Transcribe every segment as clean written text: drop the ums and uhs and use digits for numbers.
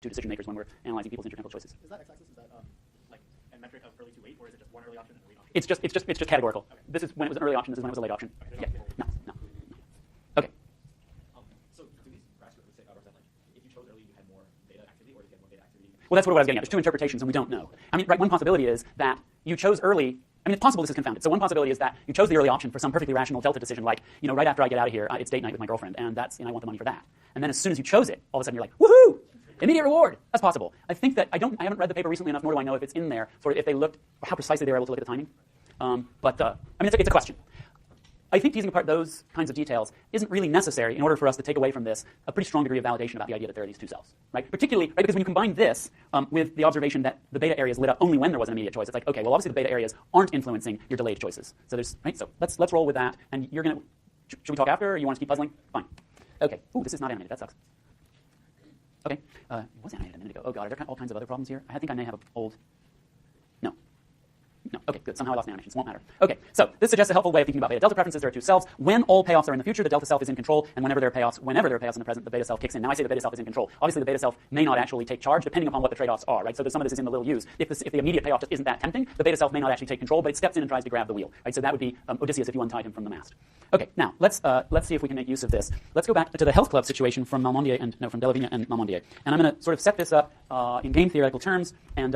to decision makers when we're analyzing people's intertemporal choices. Is that x-axis, is that like a metric of early to late, or is it just one early option and a late option? It's just categorical. Okay. This is when it was an early option. This is when it was a late option. Okay, Yeah. No. Okay. So do these graphs represent like if you chose early, you had more beta activity, or did you get more beta activity? Well, that's what I was getting at. There's two interpretations, and we don't know. I mean, right? One possibility is that you chose early. I mean, it's possible this is confounded. So one possibility is that you chose the early option for some perfectly rational delta decision, like, right after I get out of here, it's date night with my girlfriend, and that's, I want the money for that. And then as soon as you chose it, all of a sudden you're like, woohoo! Immediate reward. That's possible. I think that I haven't read the paper recently enough, nor do I know if it's in there for if they looked how precisely they were able to look at the timing. But I mean, it's a question. I think teasing apart those kinds of details isn't really necessary in order for us to take away from this a pretty strong degree of validation about the idea that there are these two cells, right? Particularly, right, because when you combine this with the observation that the beta areas lit up only when there was an immediate choice, it's like, okay, well, obviously the beta areas aren't influencing your delayed choices. So there's, right? So let's roll with that. And you're gonna, should we talk after, or you want to keep puzzling? Fine. Okay. Ooh, this is not animated. That sucks. Okay. It was animated a minute ago. Oh god, are there all kinds of other problems here? I think I may have an old. No. Okay, good. Somehow I lost the animations. Won't matter. Okay, so this suggests a helpful way of thinking about beta delta preferences. There are two selves. When all payoffs are in the future, the delta self is in control, and whenever there are payoffs in the present, the beta self kicks in. Now I say the beta self is in control. Obviously, the beta self may not actually take charge, depending upon what the trade-offs are, right? So some of this is in the little u's. If the immediate payoff just isn't that tempting, the beta self may not actually take control, but it steps in and tries to grab the wheel, right? So that would be Odysseus if you untied him from the mast. Okay, now let's see if we can make use of this. Let's go back to the health club situation from from Delavigne and Malmondier, and I'm going to sort of set this up in game theoretical terms, and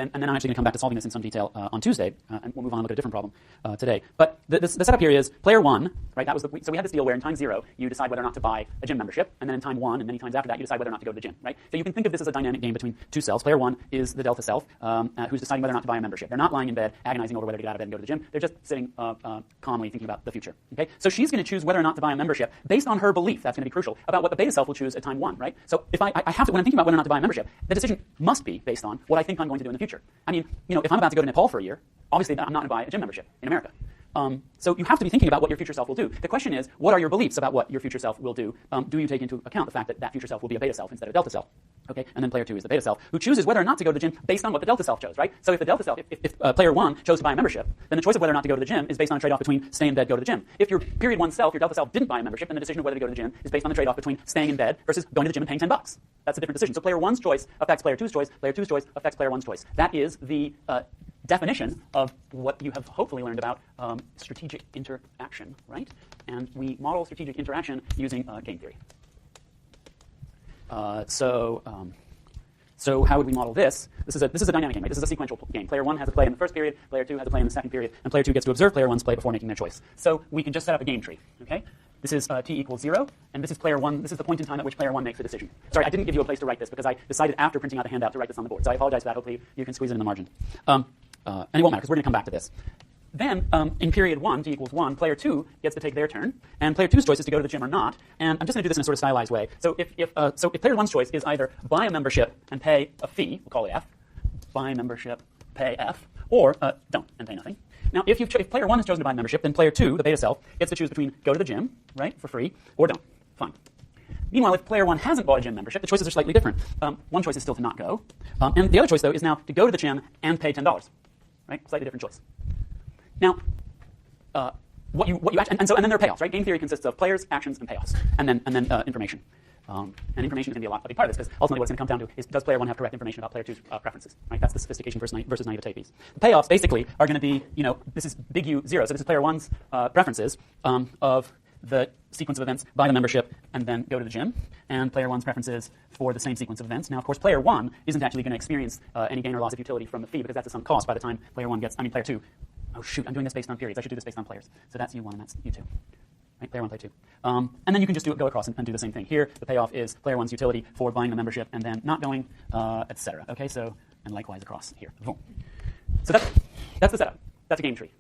then I'm actually going to come back to solving this in some detail on Tuesday, and we'll move on and look at a different problem today. But the setup here is player 1, right? So we had this deal where in time 0, you decide whether or not to buy a gym membership, and then in time 1 and many times after that, you decide whether or not to go to the gym, right? So you can think of this as a dynamic game between two selves. Player 1 is the delta self who's deciding whether or not to buy a membership. They're not lying in bed agonizing over whether to get out of bed and go to the gym. They're just sitting calmly thinking about the future. Okay? So she's going to choose whether or not to buy a membership based on her belief. That's going to be crucial about what the beta self will choose at time 1, right? So if I have to, when I'm thinking about whether or not to buy a membership, the decision must be based on what I think I'm going to do in the future. I mean, if I'm about to go to Nepal for a year, obviously I'm not going to buy a gym membership in America. So you have to be thinking about what your future self will do. The question is, what are your beliefs about what your future self will do? Do you take into account the fact that that future self will be a beta self instead of a delta self? Okay, and then player 2 is the beta self, who chooses whether or not to go to the gym based on what the delta self chose, right? So if the delta self, if player 1 chose to buy a membership, then the choice of whether or not to go to the gym is based on a trade-off between stay in bed, go to the gym. If your period 1 self, your delta self, didn't buy a membership, then the decision of whether to go to the gym is based on the trade-off between staying in bed versus going to the gym and paying $10. That's a different decision. So player 1's choice affects player 2's choice, player 2's choice affects player 1's choice. That is the definition of what you have hopefully learned about strategic interaction, right? And we model strategic interaction using game theory. So how would we model this? This is a dynamic game, right? This is a sequential game. Player 1 has a play in the first period, player 2 has a play in the second period, and player 2 gets to observe player 1's play before making their choice. So we can just set up a game tree, okay? This is t equals 0, and this is player 1. This is the point in time at which player 1 makes a decision. Sorry, I didn't give you a place to write this because I decided after printing out the handout to write this on the board. So I apologize for that. Hopefully you can squeeze it in the margin. And it won't matter because we're going to come back to this. Then, in period 1, t equals 1, player 2 gets to take their turn, and player 2's choice is to go to the gym or not. And I'm just going to do this in a sort of stylized way. So if player 1's choice is either buy a membership and pay a fee, we'll call it F, buy a membership, pay F, or don't and pay nothing. Now, if player 1 has chosen to buy a membership, then player 2, the beta self, gets to choose between go to the gym, right, for free, or don't. Fine. Meanwhile, if player 1 hasn't bought a gym membership, the choices are slightly different. One choice is still to not go, and the other choice, though, is now to go to the gym and pay $10, right? Slightly different choice. Now, what you actually, and then there are payoffs, right? Game theory consists of players, actions, and payoffs, and then information. And information is going to be a big part of this, because ultimately what it's going to come down to is, does player 1 have correct information about player 2's preferences, right? That's the sophistication versus naivete piece. The payoffs basically are going to be, this is big U 0, so this is player 1's preferences of the sequence of events, buy the membership, and then go to the gym, and player 1's preferences for the same sequence of events. Now, of course, player 1 isn't actually going to experience any gain or loss of utility from the fee, because that's at some cost by the time player 2, oh shoot, I'm doing this based on periods. I should do this based on players. So that's U1 and that's U2. Right, player 1, player 2. And then you can just go across and do the same thing. Here, the payoff is player 1's utility for buying the membership and then not going, etc. Okay, so, and likewise across here. Boom. So that's the setup. That's a game tree.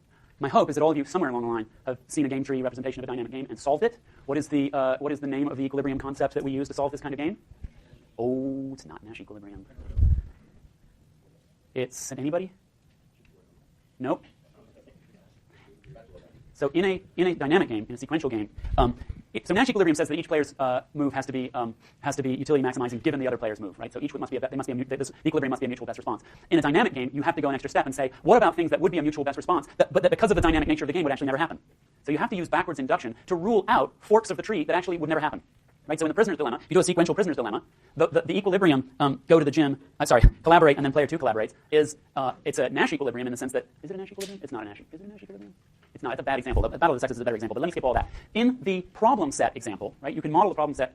My hope is that all of you, somewhere along the line, have seen a game tree representation of a dynamic game and solved it. What is the name of the equilibrium concept that we use to solve this kind of game? Oh, it's not Nash equilibrium. It's anybody? Nope. So in a dynamic game, in a sequential game, so Nash equilibrium says that each player's move has to be utility maximizing given the other player's move, right? So each must be this equilibrium must be a mutual best response. In a dynamic game, you have to go an extra step and say, what about things that would be a mutual best response, but that because of the dynamic nature of the game would actually never happen? So you have to use backwards induction to rule out forks of the tree that actually would never happen. Right? So in the prisoner's dilemma, if you do a sequential prisoner's dilemma, the equilibrium go to the gym, collaborate, and then player 2 collaborates, it's a Nash equilibrium in the sense that, is it a Nash equilibrium? It's not a Nash. Is it a Nash equilibrium? It's not. It's a bad example. The Battle of the Sexes is a better example, but let me skip all that. In the problem set example, right, you can model the problem set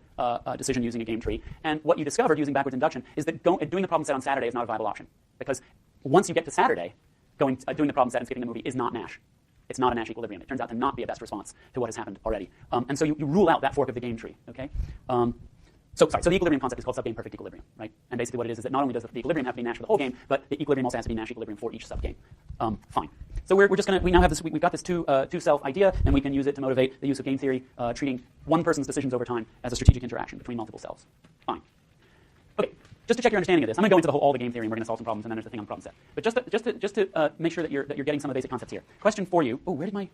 decision using a game tree, and what you discovered using backwards induction is that doing the problem set on Saturday is not a viable option, because once you get to Saturday, doing the problem set and skipping the movie is not Nash. It's not a Nash equilibrium. It turns out to not be a best response to what has happened already. And so you rule out that fork of the game tree, okay? So the equilibrium concept is called subgame perfect equilibrium, right? And basically what it is that not only does the equilibrium have to be Nash for the whole game, but the equilibrium also has to be Nash equilibrium for each subgame. Fine. So we're just we now have this, we've got this two-self idea, and we can use it to motivate the use of game theory, treating one person's decisions over time as a strategic interaction between multiple selves. Fine. Okay. Just to check your understanding of this, I'm going to go into all the game theory, and we're going to solve some problems, and then there's the thing on the problem set. But just to make sure that you're getting some of the basic concepts here. Question for you. Oh, where did my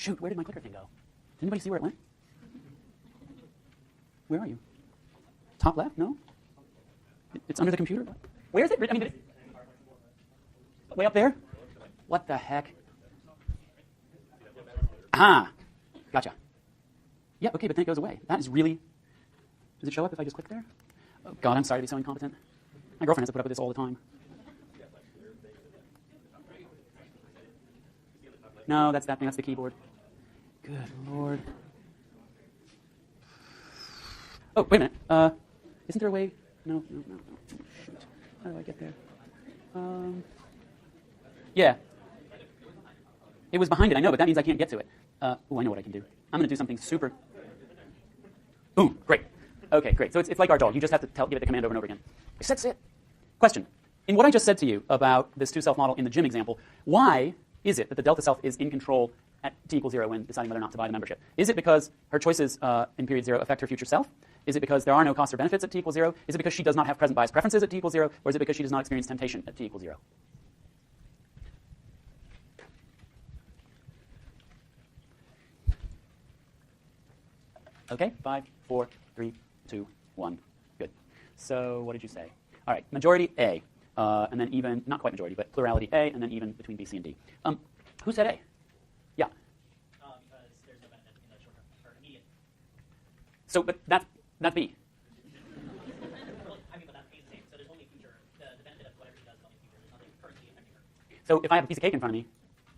clicker thing go? Did anybody see where it went? Where are you? Top left? No? It's under the computer? Where is it? I mean, way up there? What the heck? Ah, gotcha. Yeah, okay, but then it goes away. That is really... Does it show up if I just click there? Oh, God, I'm sorry to be so incompetent. My girlfriend has to put up with this all the time. No, that's that thing. That's the keyboard. Good Lord. Oh, wait a minute. Isn't there a way? No. Shoot. How do I get there? Yeah. It was behind it, I know, but that means I can't get to it. I know what I can do. I'm going to do something super... Boom. Great. Okay, great. So it's like our dog. You just have to give it the command over and over again. Sit. Question. In what I just said to you about this two-self model in the gym example, why is it that the delta self is in control at t equals 0 when deciding whether or not to buy the membership? Is it because her choices in period 0 affect her future self? Is it because there are no costs or benefits at t equals 0? Is it because she does not have present bias preferences at t equals 0? Or is it because she does not experience temptation at t equals 0? Okay, 5, 4, 3, 2, 1. Good. So what did you say? All right, majority A, and then even, not quite majority, but plurality A, and then even between B, C, and D. Who said A? Yeah. Because there's no benefit in the short term, or immediate. So, but that's B. Well, I mean, but that pays the same. So there's only future, the benefit of whatever she does is only future. There's nothing currently affecting her. So if I have a piece of cake in front of me,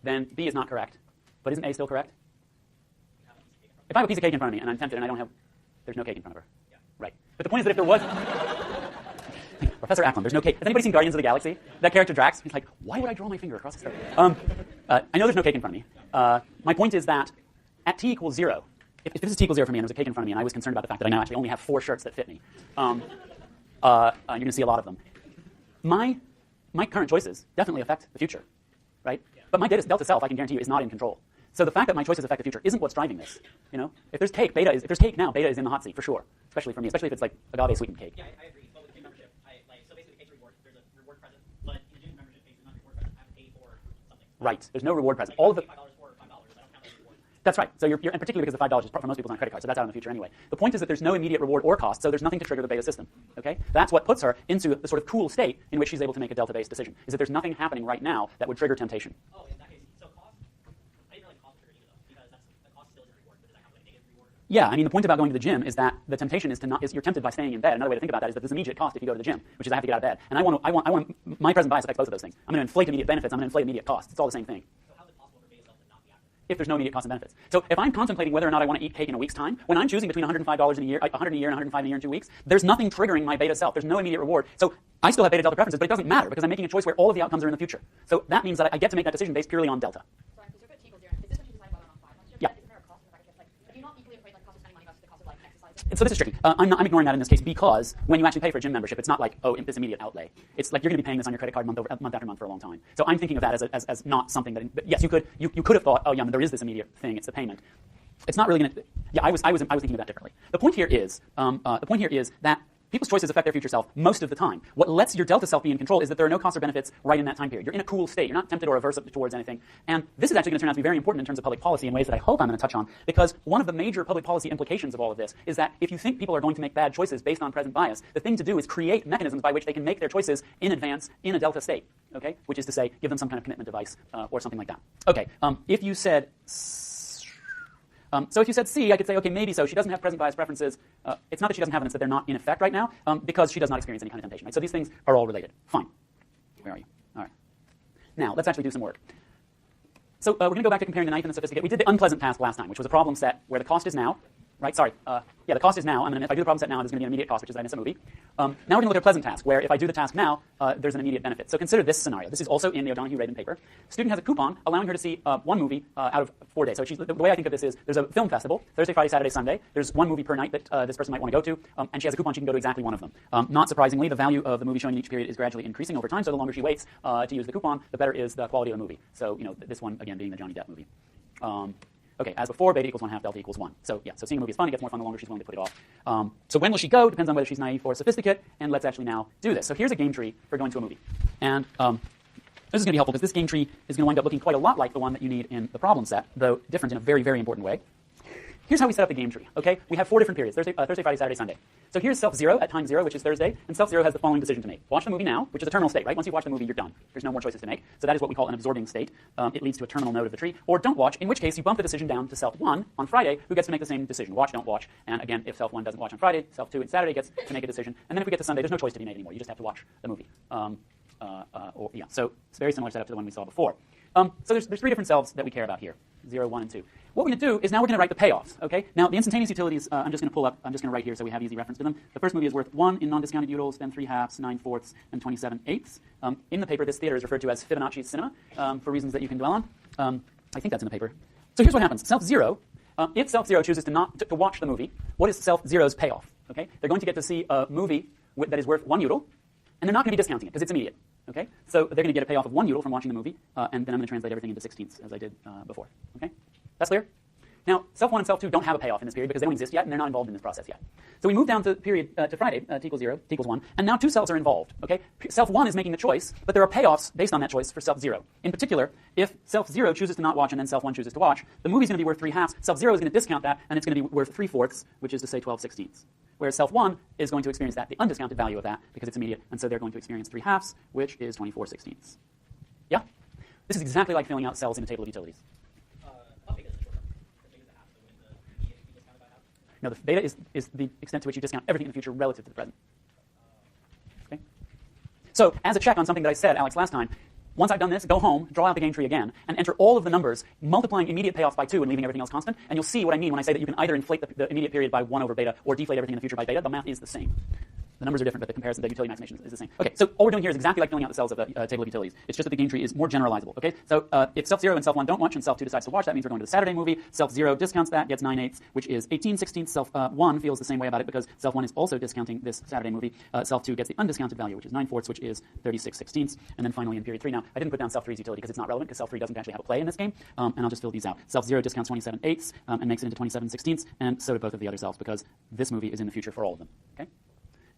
then B is not correct. But isn't A still correct? If I have a piece of cake in front of me and I'm tempted and I don't have, there's no cake in front of her. Yeah. Right. But the point is that if there was, Professor Acklam, there's no cake. Has anybody seen Guardians of the Galaxy? That character Drax, he's like, why would I draw my finger across his throat? I know there's no cake in front of me. My point is that at t equals 0, if this is t equals 0 for me and there's a cake in front of me and I was concerned about the fact that I now actually only have 4 shirts that fit me, you're going to see a lot of them. My current choices definitely affect the future, right? Yeah. But my delta self, I can guarantee you, is not in control. So the fact that my choices affect the future isn't what's driving this. You know, if there's cake, if there's cake now, beta is in the hot seat for sure. Especially for me, especially if it's like agave sweetened cake. Yeah, I agree. But with the gym membership, so basically the cake's reward. There's a reward present, but in the gym membership case, there's not a reward present. I have to pay for something. Right. There's no reward present. All of the $5 for $5. I don't count that as reward. That's right. So and particularly because the $5 is for most people on a credit card, so that's out in the future anyway. The point is that there's no immediate reward or cost, so there's nothing to trigger the beta system. Okay, that's what puts her into the sort of cool state in which she's able to make a delta-based decision. Is that there's nothing happening right now that would trigger temptation. Oh, in that case, so cost. I didn't really cost trigger either though, because the cost still is a reward. But does that count like a negative reward? Yeah, I mean the point about going to the gym is that the temptation is you're tempted by staying in bed. Another way to think about that is that there's immediate cost if you go to the gym, which is I have to get out of bed. And I want my present bias affects both of those things. I'm going to inflate immediate benefits. I'm going to inflate immediate costs. It's all the same thing. If there's no immediate cost and benefits. So if I'm contemplating whether or not I want to eat cake in a week's time, when I'm choosing between $105 in a year, 100 a year, and 105 a year in 2 weeks, there's nothing triggering my beta self. There's no immediate reward. So I still have beta delta preferences, but it doesn't matter because I'm making a choice where all of the outcomes are in the future. So that means that I get to make that decision based purely on delta. So I'm preserved at t equals 0. Is this when you decide whether or not to buy membership? Yeah. Isn't there a cost in the fact that do you not equally equate like cost of spending money versus the cost of like exercising? So this is tricky. I'm ignoring that in this case because when you actually pay for a gym membership, it's not like, oh, this immediate outlay. It's like you're going to be paying this on your credit card month after month for a long time. So I'm thinking of that as not something that, yes, you could have thought, oh yeah, there is this immediate thing. It's the payment. It's not really going to. Yeah, I was thinking of that differently. The point here is that people's choices affect their future self most of the time. What lets your delta self be in control is that there are no costs or benefits right in that time period. You're in a cool state. You're not tempted or averse towards anything. And this is actually going to turn out to be very important in terms of public policy in ways that I hope I'm going to touch on, because one of the major public policy implications of all of this is that if you think people are going to make bad choices based on present bias, the thing to do is create mechanisms by which they can make their choices in advance in a delta state, okay? Which is to say, give them some kind of commitment device or something like that. Okay, if you said... So if you said C, I could say, okay, maybe so. She doesn't have present bias preferences. It's not that she doesn't have them, it's that they're not in effect right now because she does not experience any kind of temptation. Right? So these things are all related. Fine. Where are you? All right. Now, let's actually do some work. So we're going to go back to comparing the naive and the sophisticated. We did the unpleasant task last time, which was a problem set where the cost is now. Right? Sorry. Yeah, the cost is now. If I do the problem set now, there's going to be an immediate cost, which is I miss a movie. Now we're going to look at a pleasant task, where if I do the task now, there's an immediate benefit. So consider this scenario. This is also in the O'Donoghue-Rabin paper. Student has a coupon allowing her to see one movie out of 4 days. So the way I think of this is there's a film festival, Thursday, Friday, Saturday, Sunday. There's one movie per night that this person might want to go to, and she has a coupon. She can go to exactly one of them. Not surprisingly, the value of the movie showing in each period is gradually increasing over time, so the longer she waits to use the coupon, the better is the quality of the movie. So, this one, again, being the Johnny Depp movie. Okay, as before, beta equals 1/2, delta equals 1. So yeah, so seeing a movie is fun. It gets more fun the longer she's willing to put it off. So when will she go? Depends on whether she's naive or sophisticated. And let's actually now do this. So here's a game tree for going to a movie. And this is going to be helpful because this game tree is going to wind up looking quite a lot like the one that you need in the problem set, though different in a very, very important way. Here's how we set up the game tree, okay? We have 4 different periods, Thursday, Friday, Saturday, Sunday. So here's self-0 at time 0, which is Thursday, and self-0 has the following decision to make. Watch the movie now, which is a terminal state, right? Once you watch the movie, you're done. There's no more choices to make. So that is what we call an absorbing state. It leads to a terminal node of the tree. Or don't watch, in which case you bump the decision down to self-1 on Friday, who gets to make the same decision. Watch, don't watch. And again, if self-1 doesn't watch on Friday, self-2 on Saturday gets to make a decision. And then if we get to Sunday, there's no choice to be made anymore. You just have to watch the movie. So it's a very similar setup to the one we saw before. So there's 3 different selves that we care about here, 0, 1, and 2. What we're going to do is now we're going to write the payoffs, okay? Now, the instantaneous utilities, I'm just going to pull up, I'm just going to write here so we have easy reference to them. The first movie is worth 1 in non-discounted utils, then 3/2, 9/4, and 27/8. In the paper, this theater is referred to as Fibonacci's cinema for reasons that you can dwell on. I think that's in the paper. So here's what happens. Self-0, if self-0 chooses to watch the movie, what is self-0's payoff, okay? They're going to get to see a movie that is worth 1 util, and they're not going to be discounting it because it's immediate. Okay, so they're going to get a payoff of 1 util from watching the movie, and then I'm going to translate everything into 16ths as I did before. Okay, that's clear. Now, self-1 and self-2 don't have a payoff in this period because they don't exist yet, and they're not involved in this process yet. So we move down to period to Friday, t equals 0, t equals 1, and now 2 selves are involved. Okay, self-1 is making the choice, but there are payoffs based on that choice for self-0. In particular, if self-0 chooses to not watch and then self-1 chooses to watch, the movie's going to be worth 3/2. Self-0 is going to discount that, and it's going to be worth 3/4, which is to say 12/16. Whereas self-1 is going to experience the undiscounted value of that because it's immediate, and so they're going to experience 3/2, which is 24/16. Yeah? This is exactly like filling out cells in a table of utilities. How big is the short term? How big is the half? So when the immediate can be discounted by half? No, the beta is the extent to which you discount everything in the future relative to the present. Okay? So, as a check on something that I said, Alex, last time, once I've done this, go home, draw out the game tree again, and enter all of the numbers, multiplying immediate payoffs by 2 and leaving everything else constant, and you'll see what I mean when I say that you can either inflate the immediate period by 1 over beta or deflate everything in the future by beta. The math is the same. The numbers are different, but the comparison, the utility maximization is the same. Okay, so all we're doing here is exactly like filling out the cells of the table of utilities. It's just that the game tree is more generalizable. Okay, so if self-0 and self-1 don't watch and self-2 decides to watch, that means we're going to the Saturday movie. Self-0 discounts that, gets 9/8, which is 18/16. Self-1 feels the same way about it because self-1 is also discounting this Saturday movie. Self-2 gets the undiscounted value, which is 9/4, which is 36/16. And then finally in period 3 now, I didn't put down self-3's utility because it's not relevant because self-3 doesn't actually have a play in this game. And I'll just fill these out. Self-0 discounts 27/8 and makes it into 27/16, and so do both of the other selves because this movie is in the future for all of them. Okay.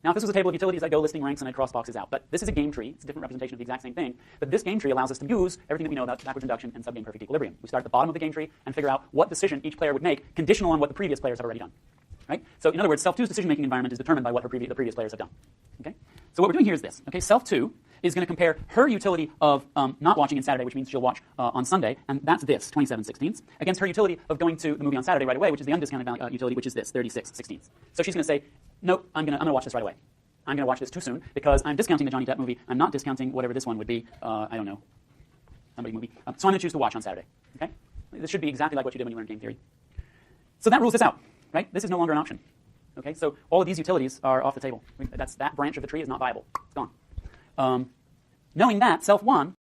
Now, if this was a table of utilities, I'd go listing ranks and I'd cross boxes out. But this is a game tree. It's a different representation of the exact same thing. But this game tree allows us to use everything that we know about backwards induction and subgame perfect equilibrium. We start at the bottom of the game tree and figure out what decision each player would make, conditional on what the previous players have already done. Right? So, in other words, self-2's decision-making environment is determined by what the previous players have done. Okay? So what we're doing here is this. Okay? Self-2 is going to compare her utility of not watching on Saturday, which means she'll watch on Sunday, and that's this, 27/16, against her utility of going to the movie on Saturday right away, which is the undiscounted utility, which is this, 36/16. So she's going to say, nope, I'm going to watch this right away. I'm going to watch this too soon because I'm discounting the Johnny Depp movie. I'm not discounting whatever this one would be. I don't know. Somebody movie. So I'm going to choose to watch on Saturday. Okay? This should be exactly like what you did when you learned game theory. So that rules this out. Right? This is no longer an option. Okay? So all of these utilities are off the table. That branch of the tree is not viable. It's gone. Knowing that, self-1